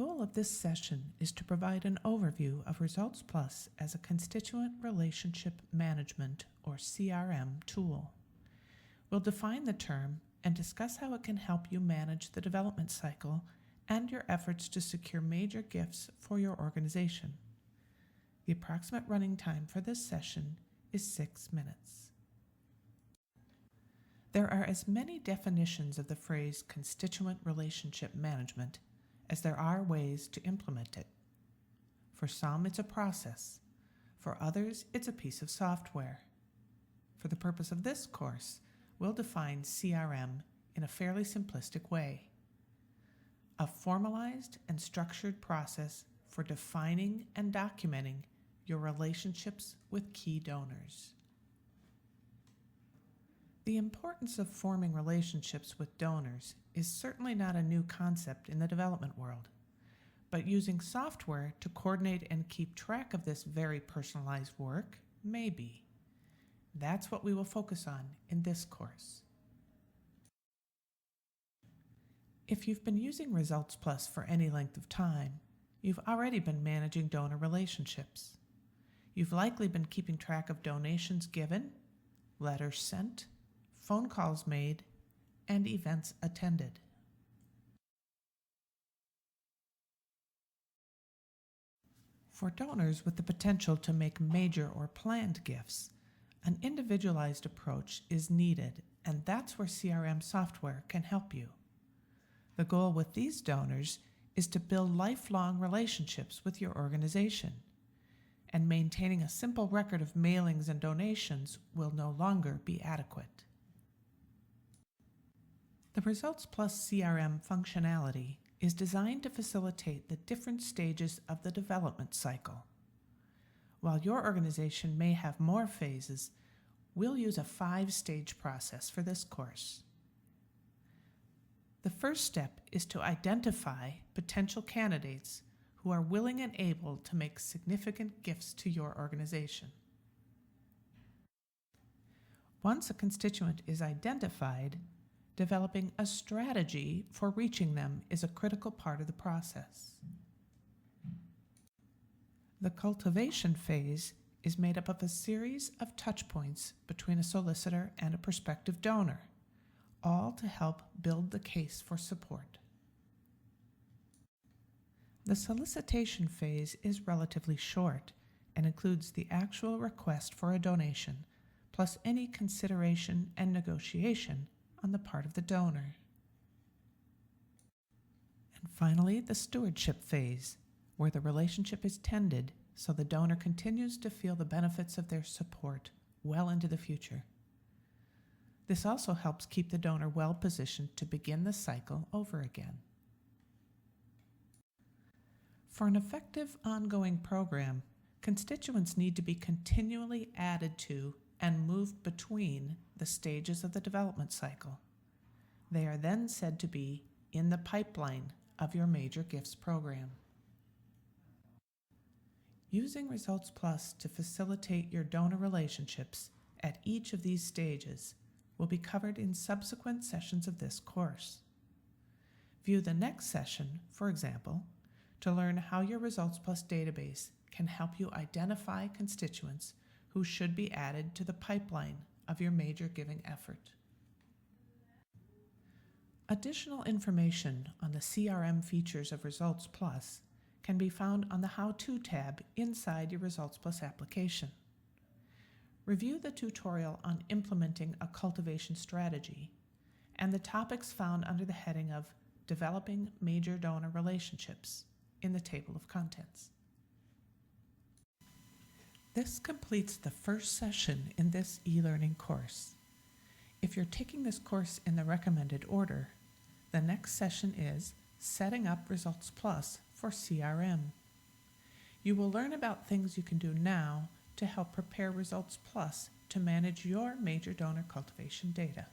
goal of this session is to provide an overview of ResultsPlus as a Constituent Relationship Management, or CRM, tool. We'll define the term and discuss how it can help you manage the development cycle and your efforts to secure major gifts for your organization. The approximate running time for this session is 6 minutes. There are as many definitions of the phrase constituent relationship management as there are ways to implement it. For some, it's a process. For others, it's a piece of software. For the purpose of this course, we'll define CRM in a fairly simplistic way: a formalized and structured process for defining and documenting your relationships with key donors. The importance of forming relationships with donors is certainly not a new concept in the development world, but using software to coordinate and keep track of this very personalized work may be. That's what we will focus on in this course. If you've been using ResultsPlus for any length of time, you've already been managing donor relationships. You've likely been keeping track of donations given, letters sent, phone calls made, and events attended. For donors with the potential to make major or planned gifts, an individualized approach is needed, and that's where CRM software can help you. The goal with these donors is to build lifelong relationships with your organization, and maintaining a simple record of mailings and donations will no longer be adequate. The ResultsPlus CRM functionality is designed to facilitate the different stages of the development cycle. While your organization may have more phases, we'll use a 5-stage process for this course. The first step is to identify potential candidates who are willing and able to make significant gifts to your organization. Once a constituent is identified, developing a strategy for reaching them is a critical part of the process. The cultivation phase is made up of a series of touch points between a solicitor and a prospective donor, all to help build the case for support. The solicitation phase is relatively short and includes the actual request for a donation, plus any consideration and negotiation on the part of the donor. And finally, the stewardship phase, where the relationship is tended so the donor continues to feel the benefits of their support well into the future. This also helps keep the donor well positioned to begin the cycle over again. For an effective ongoing program, constituents need to be continually added to and moved between the stages of the development cycle. They are then said to be in the pipeline of your major gifts program. Using ResultsPlus to facilitate your donor relationships at each of these stages will be covered in subsequent sessions of this course. View the next session, for example, to learn how your ResultsPlus database can help you identify constituents who should be added to the pipeline of your major giving effort. Additional information on the CRM features of ResultsPlus can be found on the How-To tab inside your ResultsPlus application. Review the tutorial on implementing a cultivation strategy and the topics found under the heading of Developing Major Donor Relationships in the table of contents. This completes the first session in this e-learning course. If you're taking this course in the recommended order, the next session is Setting Up ResultsPlus for CRM. You will learn about things you can do now to help prepare ResultsPlus to manage your major donor cultivation data.